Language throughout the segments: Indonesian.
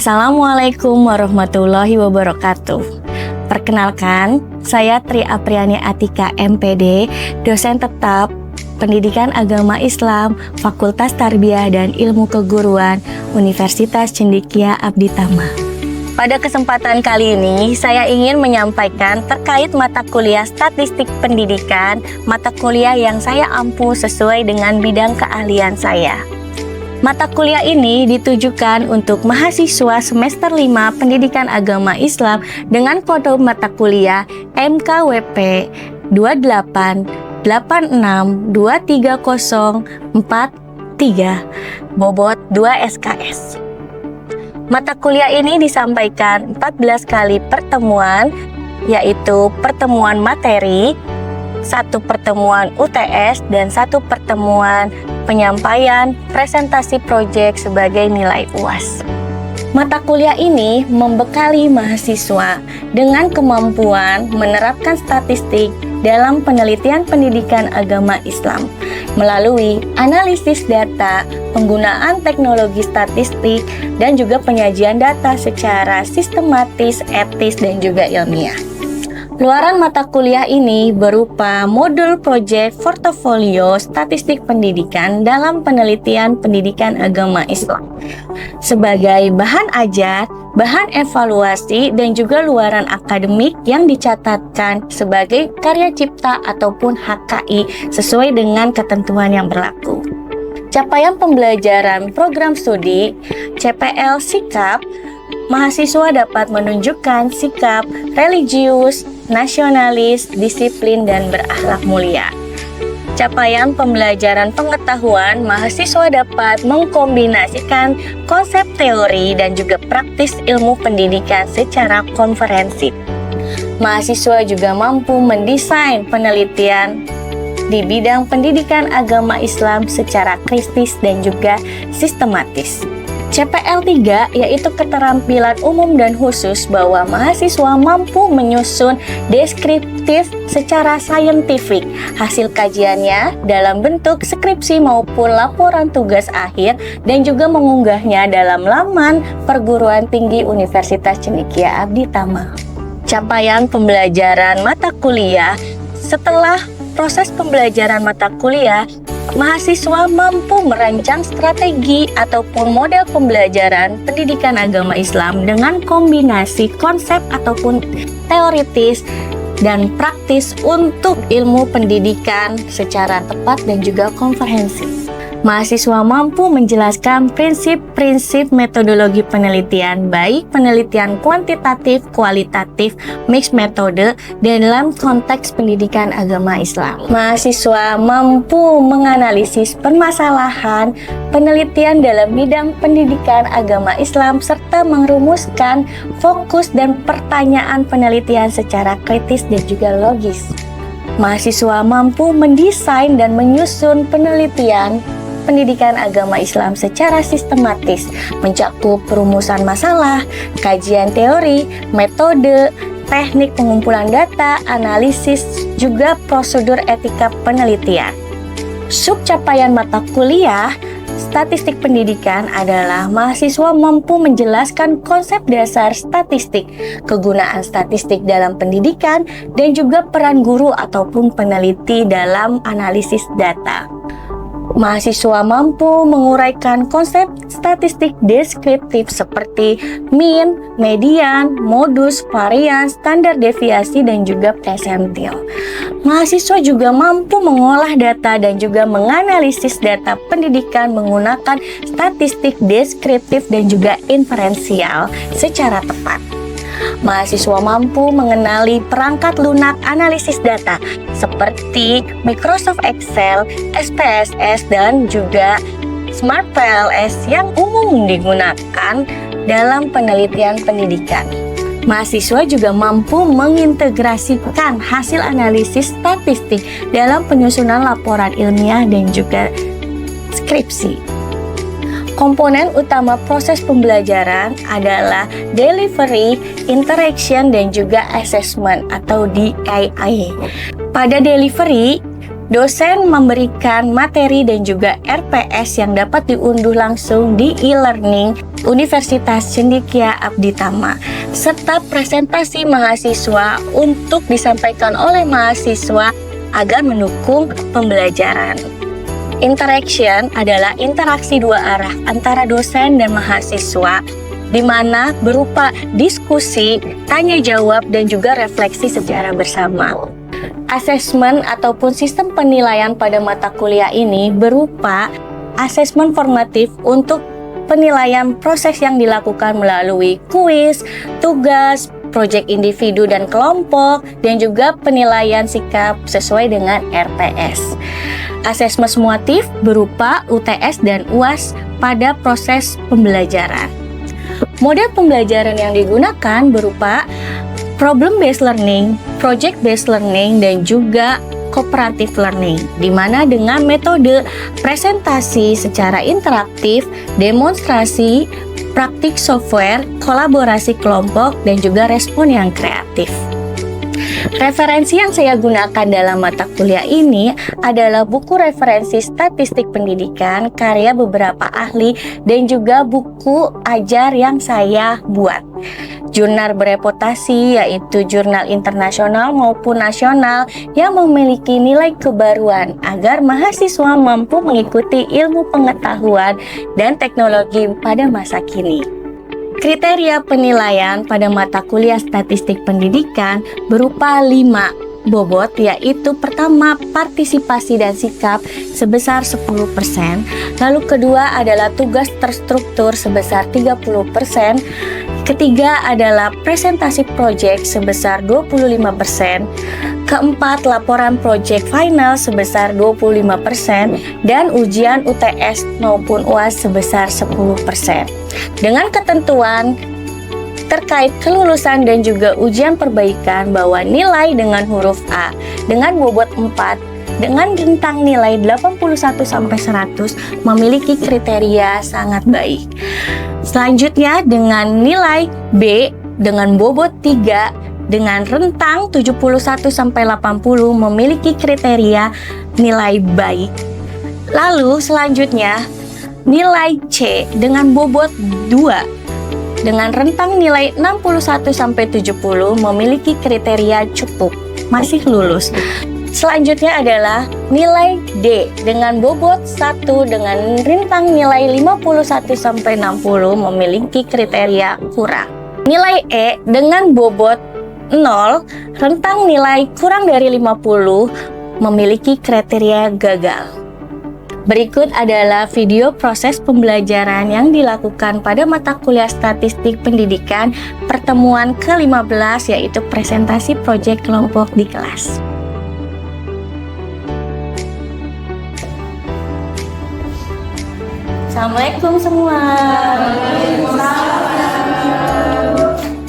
Assalamualaikum warahmatullahi wabarakatuh. Perkenalkan, saya Tri Apriani Atika MPD, dosen tetap Pendidikan Agama Islam, Fakultas Tarbiyah dan Ilmu Keguruan, Universitas Cendekia Abdi Tama. Pada kesempatan kali ini, saya ingin menyampaikan terkait mata kuliah Statistik Pendidikan, mata kuliah yang saya ampu sesuai dengan bidang keahlian saya. Mata kuliah ini ditujukan untuk mahasiswa semester 5 Pendidikan Agama Islam dengan kode mata kuliah MKWP 282623043 bobot 2 SKS. Mata kuliah ini disampaikan 14 kali pertemuan, yaitu pertemuan materi, 1 pertemuan UTS, dan 1 pertemuan penyampaian presentasi proyek sebagai nilai UAS. Mata kuliah ini membekali mahasiswa dengan kemampuan menerapkan statistik dalam penelitian pendidikan agama Islam melalui analisis data, penggunaan teknologi statistik, dan juga penyajian data secara sistematis, etis, dan juga ilmiah. Luaran mata kuliah ini berupa modul proyek portofolio statistik pendidikan dalam penelitian pendidikan agama Islam sebagai bahan ajar, bahan evaluasi, dan juga luaran akademik yang dicatatkan sebagai karya cipta ataupun HKI sesuai dengan ketentuan yang berlaku. Capaian pembelajaran program studi CPL Sikap, mahasiswa dapat menunjukkan sikap religius, nasionalis, disiplin, dan berakhlak mulia. Capaian pembelajaran pengetahuan, mahasiswa dapat mengkombinasikan konsep teori dan juga praktis ilmu pendidikan secara konferensif. Mahasiswa juga mampu mendesain penelitian di bidang pendidikan agama Islam secara kritis dan juga sistematis. CPL 3 yaitu keterampilan umum dan khusus bahwa mahasiswa mampu menyusun deskriptif secara saintifik hasil kajiannya dalam bentuk skripsi maupun laporan tugas akhir dan juga mengunggahnya dalam laman perguruan tinggi Universitas Cendekia Abdi Tama. Capaian pembelajaran mata kuliah. Setelah proses pembelajaran mata kuliah, mahasiswa mampu merancang strategi ataupun model pembelajaran pendidikan agama Islam dengan kombinasi konsep ataupun teoritis dan praktis untuk ilmu pendidikan secara tepat dan juga komprehensif. Mahasiswa mampu menjelaskan prinsip-prinsip metodologi penelitian, baik penelitian kuantitatif, kualitatif, mix metode, dalam konteks pendidikan agama Islam. Mahasiswa mampu menganalisis permasalahan penelitian dalam bidang pendidikan agama Islam serta merumuskan fokus dan pertanyaan penelitian secara kritis dan juga logis. Mahasiswa mampu mendesain dan menyusun penelitian pendidikan agama Islam secara sistematis, mencakup perumusan masalah, kajian teori, metode, teknik pengumpulan data, analisis, juga prosedur etika penelitian. Subcapaian mata kuliah Statistik Pendidikan adalah mahasiswa mampu menjelaskan konsep dasar statistik, kegunaan statistik dalam pendidikan, dan juga peran guru ataupun peneliti dalam analisis data. Mahasiswa mampu menguraikan konsep statistik deskriptif seperti mean, median, modus, varian, standar deviasi, dan juga persentil. Mahasiswa juga mampu mengolah data dan juga menganalisis data pendidikan menggunakan statistik deskriptif dan juga inferensial secara tepat. Mahasiswa mampu mengenali perangkat lunak analisis data seperti Microsoft Excel, SPSS, dan juga Smart PLS yang umum digunakan dalam penelitian pendidikan. Mahasiswa juga mampu mengintegrasikan hasil analisis statistik dalam penyusunan laporan ilmiah dan juga skripsi. Komponen utama proses pembelajaran adalah delivery, interaction, dan juga assessment atau DIA. Pada delivery, Dosen memberikan materi dan juga RPS yang dapat diunduh langsung di e-learning Universitas Cendekia Abditama, serta presentasi mahasiswa untuk disampaikan oleh mahasiswa agar mendukung pembelajaran. Interaction adalah interaksi dua arah antara dosen dan mahasiswa, di mana berupa diskusi, tanya jawab, dan juga refleksi secara bersama. Asesmen ataupun sistem penilaian pada mata kuliah ini berupa asesmen formatif untuk penilaian proses yang dilakukan melalui kuis, tugas, proyek individu dan kelompok, dan juga penilaian sikap sesuai dengan RPS. Asesmen sumatif berupa UTS dan UAS pada proses pembelajaran. Model pembelajaran yang digunakan berupa problem based learning, project based learning, dan juga cooperative learning, di mana dengan metode presentasi secara interaktif, demonstrasi, praktik software, kolaborasi kelompok, dan juga respon yang kreatif. Referensi yang saya gunakan dalam mata kuliah ini adalah buku referensi statistik pendidikan karya beberapa ahli dan juga buku ajar yang saya buat. Jurnal bereputasi yaitu jurnal internasional maupun nasional yang memiliki nilai kebaruan agar mahasiswa mampu mengikuti ilmu pengetahuan dan teknologi pada masa kini. Kriteria penilaian pada mata kuliah statistik pendidikan berupa 5 bobot, yaitu pertama partisipasi dan sikap sebesar 10%, lalu kedua adalah tugas terstruktur sebesar 30%, ketiga adalah presentasi proyek sebesar 25%, keempat laporan proyek final sebesar 25%, dan ujian UTS maupun UAS sebesar 10%. Dengan ketentuan terkait kelulusan dan juga ujian perbaikan bahwa nilai dengan huruf A dengan bobot 4 dengan rentang nilai 81-100 memiliki kriteria sangat baik. Selanjutnya dengan nilai B dengan bobot 3 dengan rentang 71-80 memiliki kriteria nilai baik. Lalu selanjutnya nilai C dengan bobot 2 dengan rentang nilai 61-70 memiliki kriteria cukup, masih lulus. Selanjutnya adalah nilai D dengan bobot 1 dengan rentang nilai 51-60 memiliki kriteria kurang. Nilai E dengan bobot 0, rentang nilai kurang dari 50 memiliki kriteria gagal. Berikut adalah video proses pembelajaran yang dilakukan pada mata kuliah statistik pendidikan pertemuan ke-15, yaitu presentasi proyek kelompok di kelas. Assalamualaikum semua.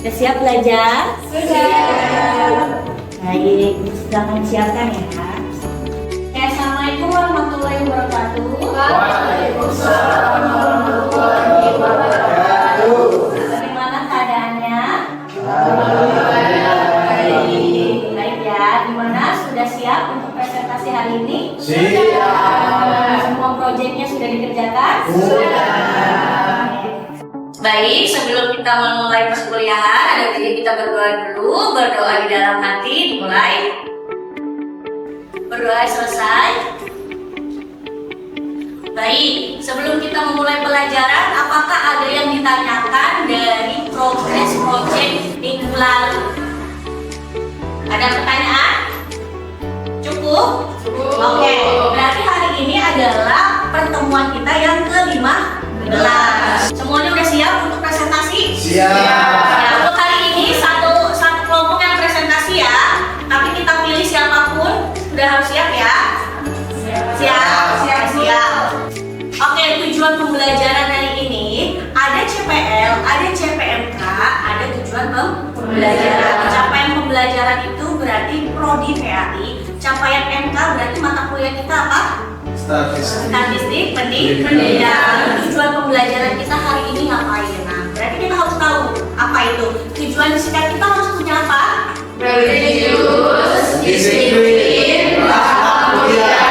Sudah siap belajar? Sudah. Baik, silakan siapkan ya. Assalamualaikum warahmatullahi wabarakatuh. Waalaikumsalam warahmatullahi wabarakatuh. Bagaimana keadaannya? Baik ya. Gimana? Sudah siap untuk presentasi hari ini? Siap. Semua proyeknya sudah dikerjakan? Sudah. Baik, sebelum kita memulai perkuliahan, ada baiknya kita berdoa dulu. Berdoa di dalam hati, dimulai. Berdoa selesai. Baik, sebelum kita memulai pelajaran, apakah ada yang ditanyakan dari progres proyek minggu lalu? Ada pertanyaan? Cukup? Cukup. Oke, berarti hari ini adalah pertemuan kita yang ke-15. Semuanya udah siap untuk presentasi? Siap. Ya, untuk hari ini satu kelompok yang presentasi ya, tapi kita pilih siapapun. Sudah harus siap ya? Siap. Oke, tujuan pembelajaran hari ini ada CPL, ada CPMK, ada tujuan pembelajaran. Capaian pembelajaran itu berarti prodi PAI, capaian MK berarti mata kuliah kita apa? Statistik pendidikan. Tujuan pembelajaran kita hari ini ngapain? Nah, berarti kita harus tahu apa itu. Tujuan singkat kita harus punya apa? Religius, disiplin, bahagia.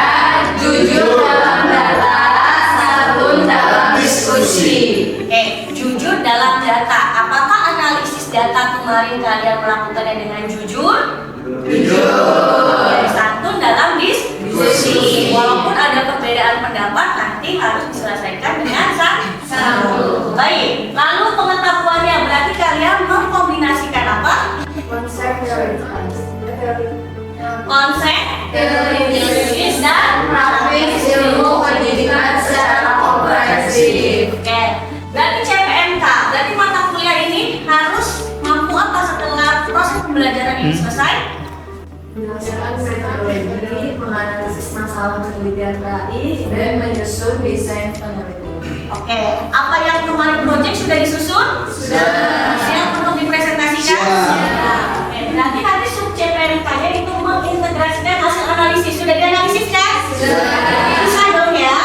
dengan jujur, dan santun dalam diskusi. Walaupun ada perbedaan pendapat, nanti harus diselesaikan dengan santun. Baik, lalu pengetahuannya berarti kalian mengkombinasikan apa? Konsep, teoritis dan praktis ilmu pendidikan secara komprehensif. Oke, berarti CPMK, berarti mata kuliah ini harus mampu apa setelah proses pembelajaran ini selesai? Menghasilkan metodologi, menganalisis masalah penelitian KI, dan menyusun desain penelitian. Oke, apa yang kemarin project sudah disusun? Sudah. Siap untuk dipresentasikan? Siap. Oke, berarti nanti sub CPMK-nya itu mengintegrasikan hasil analisis. Sudah dianalisis kan? Sudah. Bisa dong ya?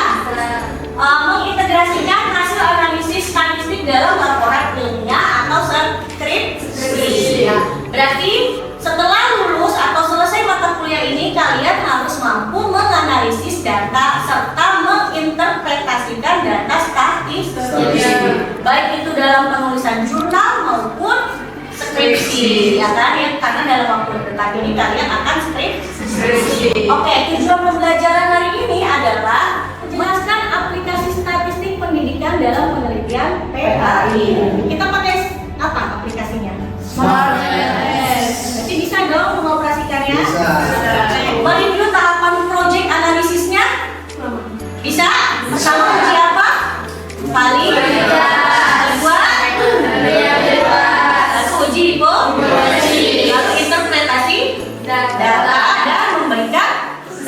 Mengintegrasikan hasil analisis statistik dalam laporan ilmiah atau skripsi. Berarti setelah lulus atau selesai mata kuliah ini, kalian harus mampu menganalisis data serta menginterpretasikan data statistik, baik itu dalam penulisan jurnal maupun skripsi, ya kan? Ya, karena dalam waktu dekat ini kalian akan skripsi. Oke, tujuan pembelajaran hari ini adalah menjelaskan aplikasi statistik pendidikan dalam penelitian PAI. Kita pakai apa aplikasinya? SmartS. Jadi bisa dong mengoperasikannya? Bisa. Bagi dulu tahapan project analisisnya? Bisa? Pertama uji apa? Kali? Kedua? Lalu uji hipotesis. Lalu interpretasi data dan memberikan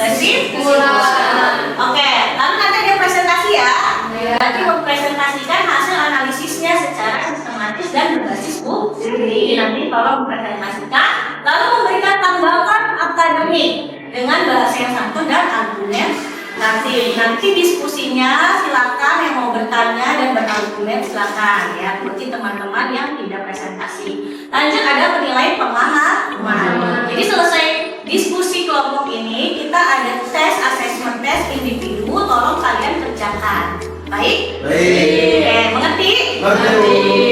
kesimpulan. Oke, lalu nanti ada presentasi ya. Nanti mempresentasikan hasil analisisnya secara sistematis dan berbasis bukti. Nanti kalau mempresentasikan, lalu memberikan tanggapan akademik dengan bahasa yang santun dan argumen. Nanti diskusinya silakan yang mau bertanya dan berargumen silakan ya. Berarti teman-teman yang tidak presentasi. Lanjut ada penilaian pemahaman. Jadi selesai diskusi kelompok ini, kita ada tes asesmen tes individu. Tolong kalian kerjakan. Baik? Oke, mengerti?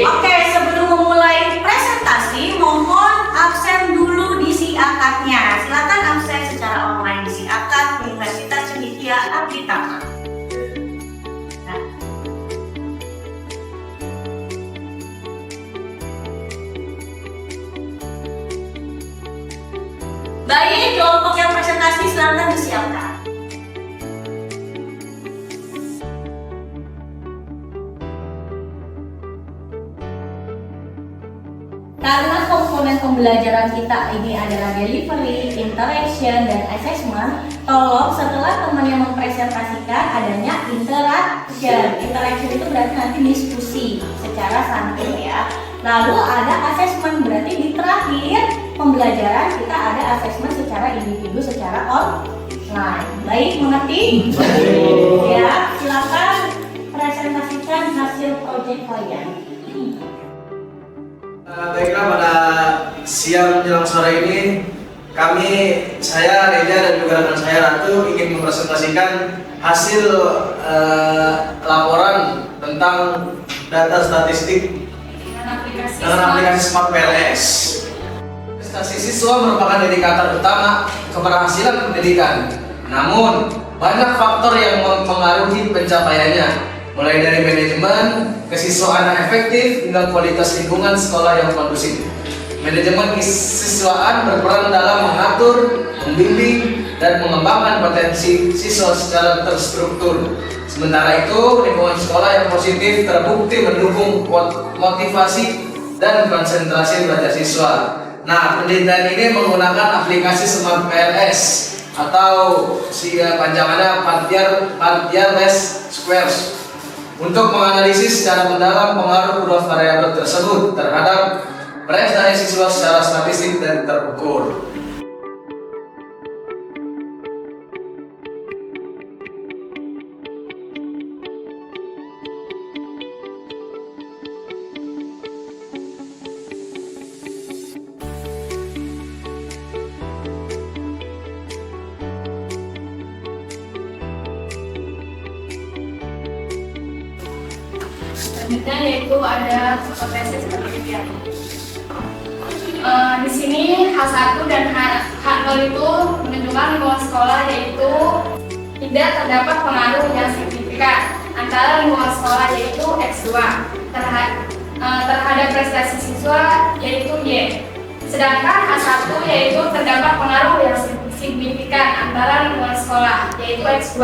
Oke, sebelum memulai presentasi, mohon absen dulu di akadnya. Silakan absen secara online di akad Universitas Cendekia Arditama. Nah. Baik, kelompok yang presentasi silakan disiapkan. Karena komponen pembelajaran kita ini adalah delivery, interaction, dan assessment, tolong setelah teman yang mempresentasikan adanya interaction. Interaction itu berarti nanti diskusi secara santun ya. Lalu ada assessment, berarti di terakhir pembelajaran kita ada assessment secara individu, secara online. Baik, mengerti? Ya, silakan presentasikan hasil proyek kalian. Baiklah, pada siang menjelang sore ini saya Reza dan juga rekan saya Ratu ingin mempresentasikan hasil laporan tentang data statistik dengan aplikasi Smart PLS. Prestasi siswa merupakan indikator utama keberhasilan pendidikan. Namun, banyak faktor yang mempengaruhi pencapaiannya, mulai dari manajemen, kesiswaan yang efektif, hingga kualitas lingkungan sekolah yang kondusif. Manajemen kesiswaan berperan dalam mengatur, membimbing, dan mengembangkan potensi siswa secara terstruktur. Sementara itu, lingkungan sekolah yang positif terbukti mendukung motivasi dan konsentrasi belajar siswa. Nah, penelitian ini menggunakan aplikasi Smart PLS atau panjangannya Partner-Least Squares untuk menganalisis secara mendalam pengaruh kedua variabel tersebut terhadap prestasi siswa secara statistik dan terukur. Selanjutnya yaitu ada kompetensi penelitian. Di sini H1 dan H0 itu menunjukkan lingkungan sekolah, yaitu tidak terdapat pengaruh yang signifikan antara lingkungan sekolah, yaitu X2, terhadap prestasi siswa, yaitu Y. Sedangkan H1 yaitu terdapat pengaruh yang signifikan antara lingkungan sekolah, yaitu X2.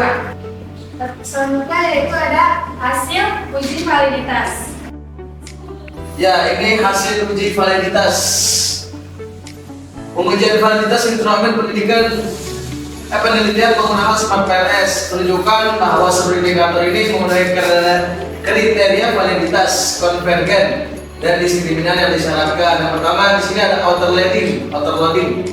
Selanjutnya yaitu ada hasil uji validitas. Ya, ini hasil uji validitas. Pengujian validitas instrumen pendidikan penelitian penggunaan Smart PLS menunjukkan bahwa seluruh indikator ini memenuhi kriteria validitas konvergen dan diskriminan yang disyaratkan. Yang pertama, di sini ada autoloading.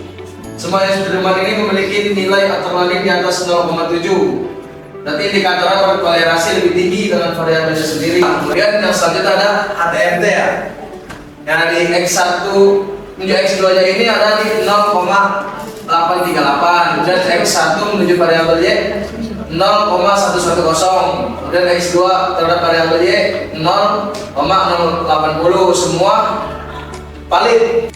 Semua instrumen ini memiliki nilai autoloading di atas 0,7. Nanti indikatornya berkolerasi lebih tinggi dengan variabelnya sendiri. Kemudian yang selanjutnya ada HTMT ya. Yang ada di X1 menuju X2 nya ini ada di 0,838. Kemudian X1 menuju variabel Y 0,110. Kemudian X2 terhadap variabel Y 0,080. Semua valid.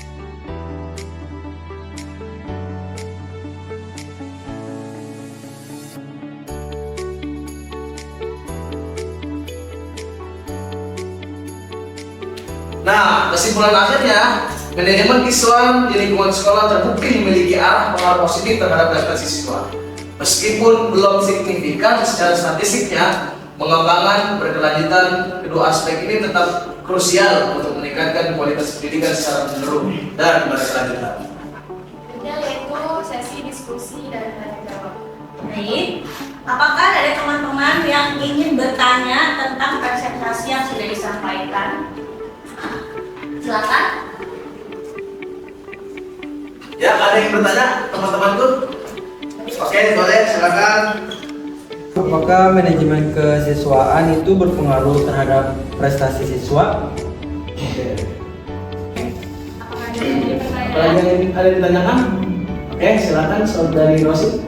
Nah, kesimpulan akhirnya, manajemen siswa di lingkungan sekolah terbukti memiliki arah pengaruh positif terhadap prestasi siswa. Meskipun belum signifikan secara statistiknya, pengembangan berkelanjutan kedua aspek ini tetap krusial untuk meningkatkan kualitas pendidikan secara menyeluruh dan berkelanjutan. Yaitu sesi diskusi dan tanya jawab. Baik, apakah ada teman-teman yang ingin bertanya tentang presentasi yang sudah disampaikan? Silakan. Ya, ada yang bertanya, teman-temanku? Oke, boleh, silakan. Apakah manajemen kesiswaan itu berpengaruh terhadap prestasi siswa? Apakah ada yang Ada pertanyaan? yang ditanyakan? Oke, silakan saudari Rosi.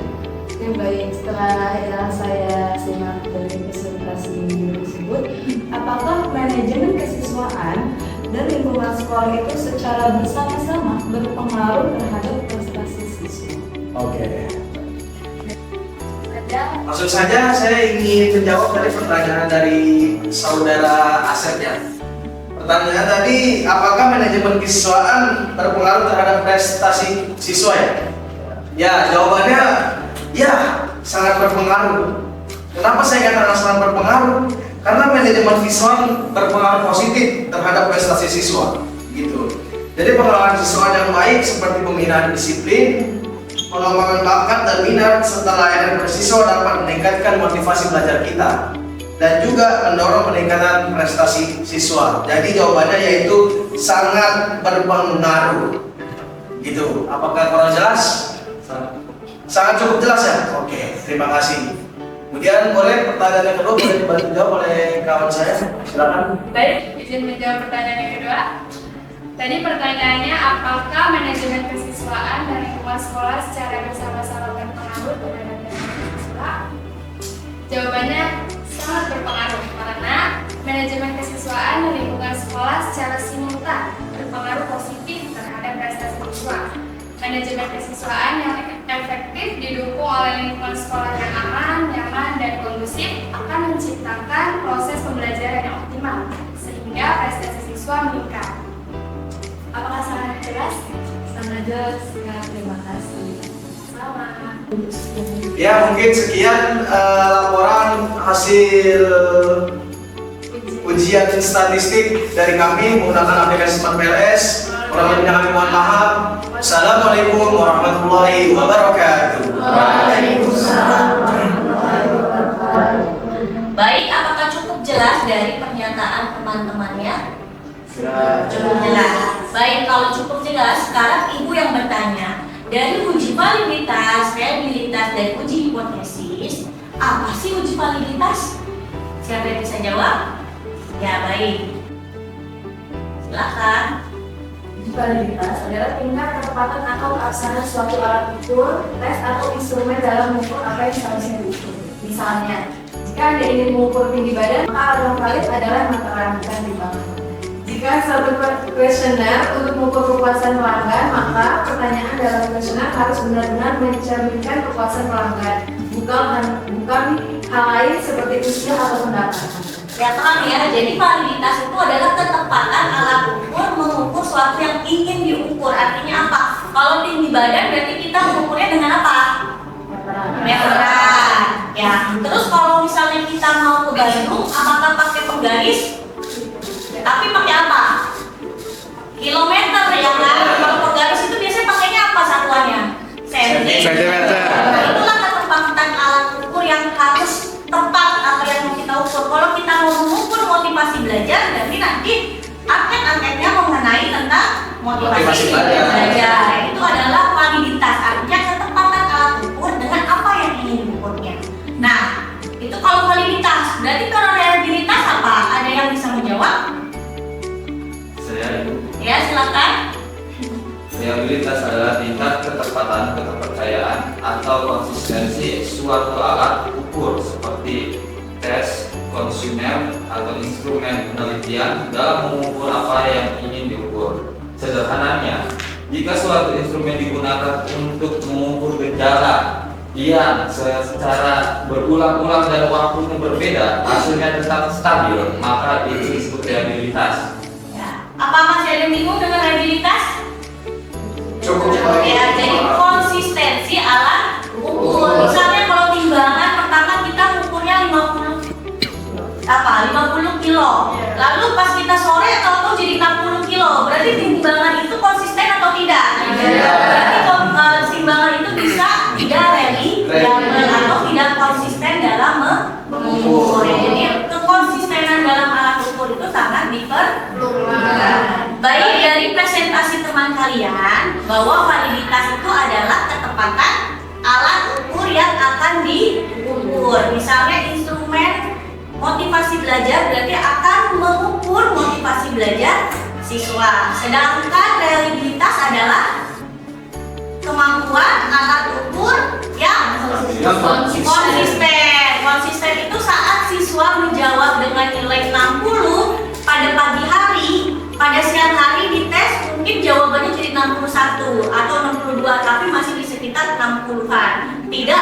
Ya baik, setelah saya simak dari presentasi tersebut, apakah manajemen kesiswaan dan lingkungan sekolah itu secara bersama-sama berpengaruh terhadap prestasi siswa? Oke. Ada Maksud saja saya ingin menjawab dari pertanyaan dari saudara Asep ya. Pertanyaan tadi, apakah manajemen kesiswaan berpengaruh terhadap prestasi siswa ya? Ya, jawabannya ya, sangat berpengaruh. Kenapa saya katakan sangat berpengaruh? Karena manajemen siswa berpengaruh positif terhadap prestasi siswa, gitu. Jadi pengelolaan siswa yang baik seperti pembinaan disiplin, pengembangan bakat dan minat serta layanan bersiswa dapat meningkatkan motivasi belajar kita dan juga mendorong peningkatan prestasi siswa. Jadi jawabannya yaitu sangat berpengaruh. Gitu. Apakah kurang jelas? Sangat cukup jelas ya? Oke, terima kasih. Kemudian boleh pertanyaan yang kedua boleh dibantu jawab oleh kawan saya. Silakan. baik, izin menjawab pertanyaan yang kedua. Tadi pertanyaannya, apakah manajemen kesiswaan dan lingkungan sekolah secara bersama-sama berpengaruh terhadap prestasi siswa? Jawabannya sangat berpengaruh karena manajemen kesiswaan dan lingkungan sekolah secara simultan berpengaruh positif terhadap prestasi siswa. Manajemen kesiswaan yang efektif didukung oleh lingkungan sekolah yang aman, nyaman, dan kondusif akan menciptakan proses pembelajaran yang optimal sehingga prestasi siswa meningkat. Apakah sangat jelas? Sangat jelas, ya, terima kasih. Sama. Ya, mungkin sekian laporan hasil ujian statistik dari kami menggunakan aplikasi Smart PLS. Kurang lebihnya kami mohon maaf. Assalamualaikum warahmatullahi wabarakatuh. Baik, apakah cukup jelas dari pernyataan teman-temannya? Cukup jelas. Baik, kalau cukup jelas, sekarang ibu yang bertanya. Dari uji validitas, reliabilitas, dan uji hipotesis, apa sih uji validitas? Siapa yang bisa jawab? Ya, baik. Silakan. Validitas adalah tingkat ketepatan atau keabsahan suatu alat ukur, tes atau instrumen dalam mengukur apa yang seharusnya diukur. Misalnya, jika Anda ingin mengukur tinggi badan, maka alat yang valid adalah materan bukan timbangan. Jika Jika satu kuesioner untuk mengukur kepuasan pelanggan, maka pertanyaan dalam kuesioner harus benar-benar mencerminkan kepuasan pelanggan, bukan hal lain seperti usia atau pendapatan. Ya terang ya, jadi validitas itu adalah ketepatan alat ukur mengukur sesuatu yang ingin diukur. Artinya apa? Kalau tinggi badan berarti kita mengukurnya dengan apa? Meteran. Ya. Terus kalau misalnya kita mau ke Bandung, apakah pakai penggaris? Tapi pakai apa? Kilometer ya kan? Kalau penggaris itu biasanya pakainya apa satuannya? Sentimeter. Nah, itulah ketepatan alat ukur yang harus tepat apa yang mau kita ukur. Kalau kita mau mengukur motivasi belajar, berarti nanti angket-angketnya mengenai tentang motivasi belajar. Itu adalah validitas, artinya ketepatan alat ukur dengan apa yang ingin diukurnya. Nah, itu kalau validitas. Berarti kalau reliabilitas apa? Ada yang bisa menjawab? Saya Ya, silakan. Reliabilitas adalah tingkat ketepatan, kepercayaan, atau konsistensi suatu alat ukur seperti tes, konsumen, atau instrumen penelitian dalam mengukur apa yang ingin diukur. Sederhananya, jika suatu instrumen digunakan untuk mengukur gejala yang secara berulang-ulang dan waktunya berbeda, hasilnya tetap stabil, maka itu disebut reliabilitas. Ya. Apa masih ada yang bingung dengan reliabilitas? Cukup. Ya, jadi konsistensi alat ukur. Misalnya kalau timbangan pertama kita ukurnya 50 kilo. Lalu pas kita sore atau jadi 60 kilo. Berarti timbangan itu konsisten atau tidak? Berarti timbangan itu bisa tidak reliable atau tidak konsisten dalam mengukur. Jadi kekonsistenan dalam alat ukur itu sangat diperlukan. Baik dari presentasi teman kalian bahwa validitas itu adalah ketepatan alat ukur yang akan diukur. Misalnya instrumen motivasi belajar berarti akan mengukur motivasi belajar siswa. Sedangkan reliabilitas adalah kemampuan alat ukur yang konsisten. Konsisten itu saat siswa menjawab dengan nilai 60 pada pagi hari, pada siang hari dites mungkin jawabannya jadi 61 atau 62, tapi masih di sekitar 60-an, tidak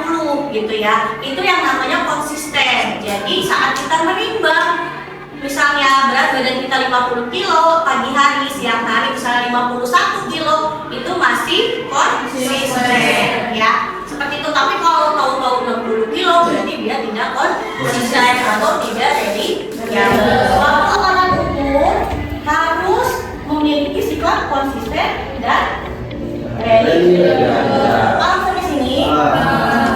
80 gitu ya. Itu yang namanya konsisten. Jadi saat kita menimbang, misalnya berat badan kita 50 kilo pagi hari, siang hari misalnya 51 kilo, itu masih konsisten ya. Seperti itu. Tapi kalau tahu-tahu 60 kilo berarti dia tidak konsisten atau tidak ready. Ya, suatu alat ukur harus memiliki sifat konsisten dan ready. Paham sampai sini?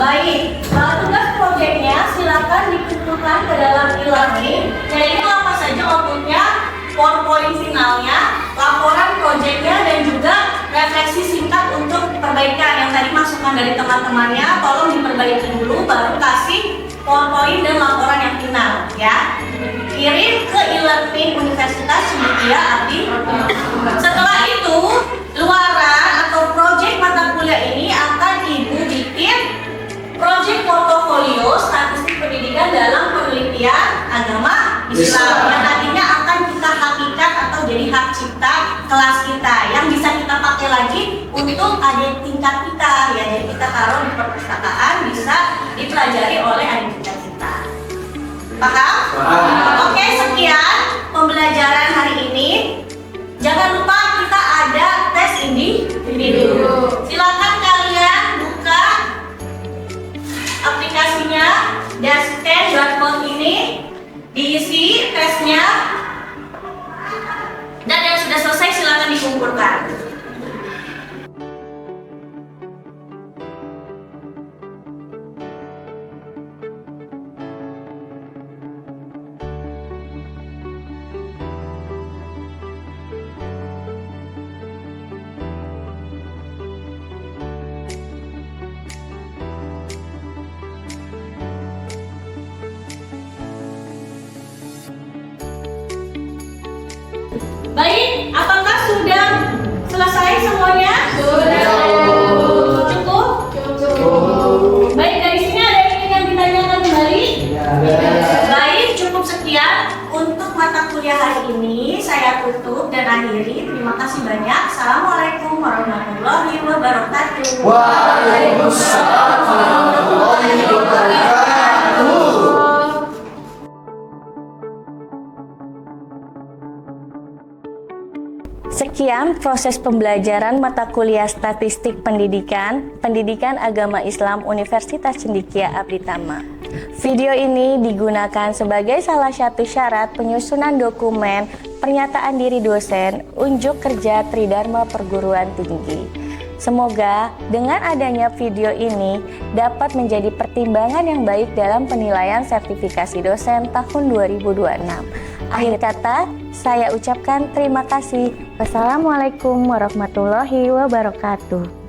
Baik. Tugas proyeknya silakan dikumpulkan ke dalam e-learning. Yaitu apa saja outputnya, PowerPoint finalnya, laporan proyeknya, dan juga refleksi singkat untuk perbaikan. Yang tadi masukan dari teman-temannya, tolong diperbaiki dulu, baru kasih PowerPoint dan laporan yang final ya. Kirim ke e-learning Universitas Cendekia Abdi. Setelah itu, luaran atau proyek mata kuliah ini akan Ibu bikin proyek portofolio statistik pendidikan dalam penelitian agama Islam yang nantinya akan kita hakikat atau jadi hak cipta kelas kita yang bisa kita pakai lagi untuk adik tingkat kita ya. Jadi kita taruh di perpustakaan, bisa dipelajari oleh adik tingkat kita. Paham? Oke, sekian pembelajaran hari ini. Jangan lupa kita ada tes individu. Silakan kalian buka aplikasinya dasken.com ini, diisi tesnya, dan yang sudah selesai silakan dikumpulkan. warahmatullahi wabarakatuh. Waalaikumsalam warahmatullahi wabarakatuh. Sekian proses pembelajaran mata kuliah Statistik Pendidikan Agama Islam Universitas Cendekia Abditama. Video ini digunakan sebagai salah satu syarat penyusunan dokumen pernyataan diri dosen unjuk kerja Tridharma Perguruan Tinggi. Semoga dengan adanya video ini dapat menjadi pertimbangan yang baik dalam penilaian sertifikasi dosen tahun 2026. Akhir kata, saya ucapkan terima kasih. Wassalamualaikum warahmatullahi wabarakatuh.